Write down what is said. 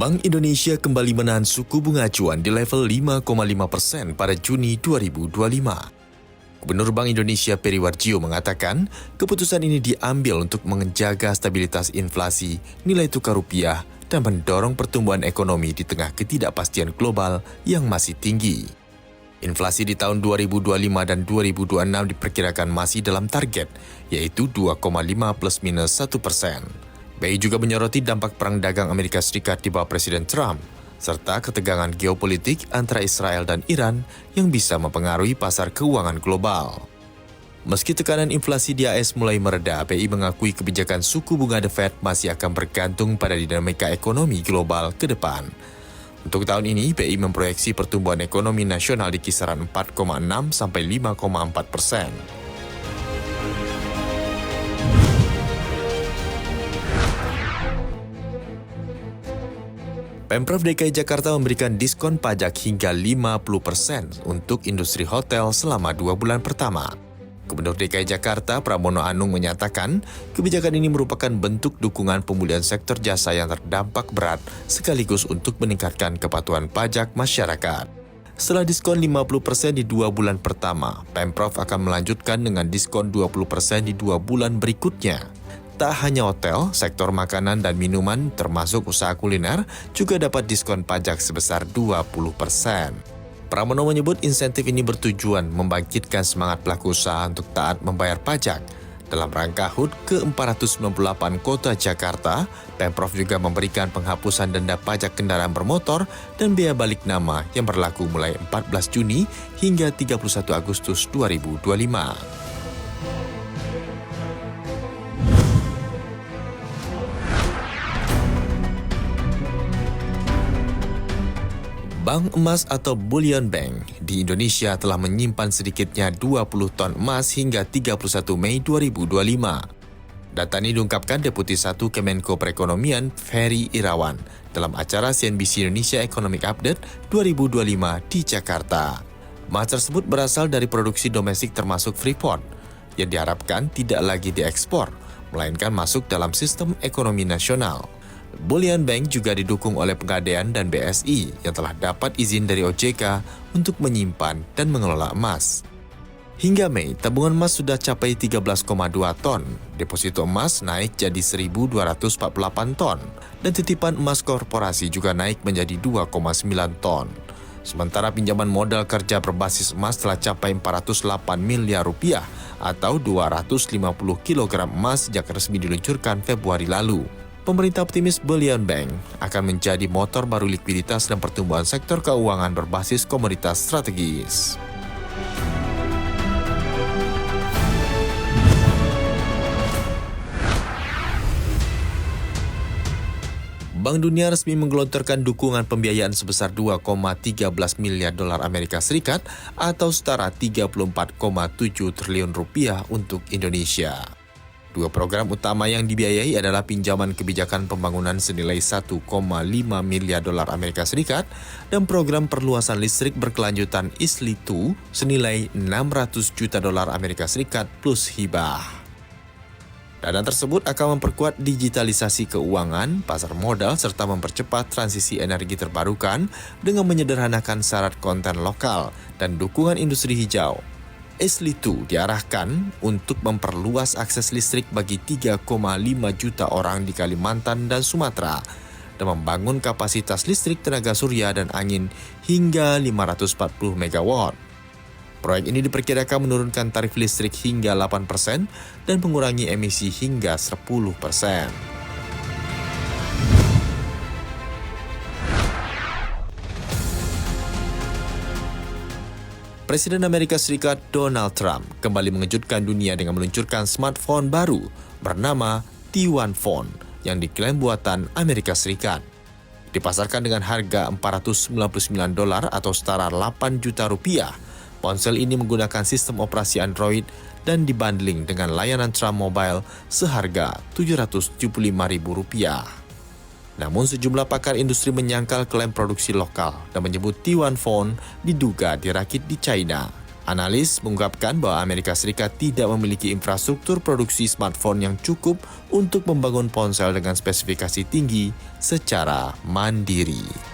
Bank Indonesia kembali menahan suku bunga acuan di level 5,5% pada Juni 2025. Gubernur Bank Indonesia Peri Warjio mengatakan, keputusan ini diambil untuk menjaga stabilitas inflasi, nilai tukar rupiah, dan mendorong pertumbuhan ekonomi di tengah ketidakpastian global yang masih tinggi. Inflasi di tahun 2025 dan 2026 diperkirakan masih dalam target, yaitu 2,5 plus-minus 1%. BI juga menyoroti dampak perang dagang Amerika Serikat di bawah Presiden Trump, serta ketegangan geopolitik antara Israel dan Iran yang bisa mempengaruhi pasar keuangan global. Meski tekanan inflasi di AS mulai mereda, BI mengakui kebijakan suku bunga The Fed masih akan bergantung pada dinamika ekonomi global ke depan. Untuk tahun ini, BI memproyeksi pertumbuhan ekonomi nasional di kisaran 4,6 sampai 5,4%. Pemprov DKI Jakarta memberikan diskon pajak hingga 50% untuk industri hotel selama 2 bulan pertama. Gubernur DKI Jakarta Pramono Anung menyatakan, kebijakan ini merupakan bentuk dukungan pemulihan sektor jasa yang terdampak berat sekaligus untuk meningkatkan kepatuhan pajak masyarakat. Setelah diskon 50% di 2 bulan pertama, Pemprov akan melanjutkan dengan diskon 20% di 2 bulan berikutnya. Tak hanya hotel, sektor makanan dan minuman termasuk usaha kuliner juga dapat diskon pajak sebesar 20%. Pramono menyebut insentif ini bertujuan membangkitkan semangat pelaku usaha untuk taat membayar pajak. Dalam rangka HUT ke-498 Kota Jakarta, Pemprov juga memberikan penghapusan denda pajak kendaraan bermotor dan biaya balik nama yang berlaku mulai 14 Juni hingga 31 Agustus 2025. Bank emas atau Bullion Bank di Indonesia telah menyimpan sedikitnya 20 ton emas hingga 31 Mei 2025. Data ini diungkapkan Deputi 1 Kemenko Perekonomian Ferry Irawan dalam acara CNBC Indonesia Economic Update 2025 di Jakarta. Emas tersebut berasal dari produksi domestik termasuk Freeport, yang diharapkan tidak lagi diekspor, melainkan masuk dalam sistem ekonomi nasional. Bullion Bank juga didukung oleh Pegadaian dan BSI yang telah dapat izin dari OJK untuk menyimpan dan mengelola emas. Hingga Mei, tabungan emas sudah capai 13,2 ton, deposito emas naik jadi 1.248 ton, dan titipan emas korporasi juga naik menjadi 2,9 ton. Sementara pinjaman modal kerja berbasis emas telah capai 408 miliar rupiah atau 250 kg emas sejak resmi diluncurkan Februari lalu. Pemerintah optimis Bullion Bank akan menjadi motor baru likuiditas dan pertumbuhan sektor keuangan berbasis komoditas strategis. Bank Dunia resmi menggelontorkan dukungan pembiayaan sebesar 2,13 miliar dolar Amerika Serikat atau setara 34,7 triliun rupiah untuk Indonesia. Dua program utama yang dibiayai adalah pinjaman kebijakan pembangunan senilai 1,5 miliar dolar Amerika Serikat dan program perluasan listrik berkelanjutan ISLI 2 senilai 600 juta dolar Amerika Serikat plus hibah. Dana tersebut akan memperkuat digitalisasi keuangan, pasar modal, serta mempercepat transisi energi terbarukan dengan menyederhanakan syarat konten lokal dan dukungan industri hijau. ISLI 2 diarahkan untuk memperluas akses listrik bagi 3,5 juta orang di Kalimantan dan Sumatera dan membangun kapasitas listrik tenaga surya dan angin hingga 540 MW. Proyek ini diperkirakan menurunkan tarif listrik hingga 8% dan mengurangi emisi hingga 10%. Presiden Amerika Serikat Donald Trump kembali mengejutkan dunia dengan meluncurkan smartphone baru bernama T1 Phone yang diklaim buatan Amerika Serikat. Dipasarkan dengan harga $499 atau setara 8 juta rupiah, ponsel ini menggunakan sistem operasi Android dan dibundling dengan layanan Trump Mobile seharga Rp775.000. Namun sejumlah pakar industri menyangkal klaim produksi lokal dan menyebut T1 Phone diduga dirakit di China. Analis mengungkapkan bahwa Amerika Serikat tidak memiliki infrastruktur produksi smartphone yang cukup untuk membangun ponsel dengan spesifikasi tinggi secara mandiri.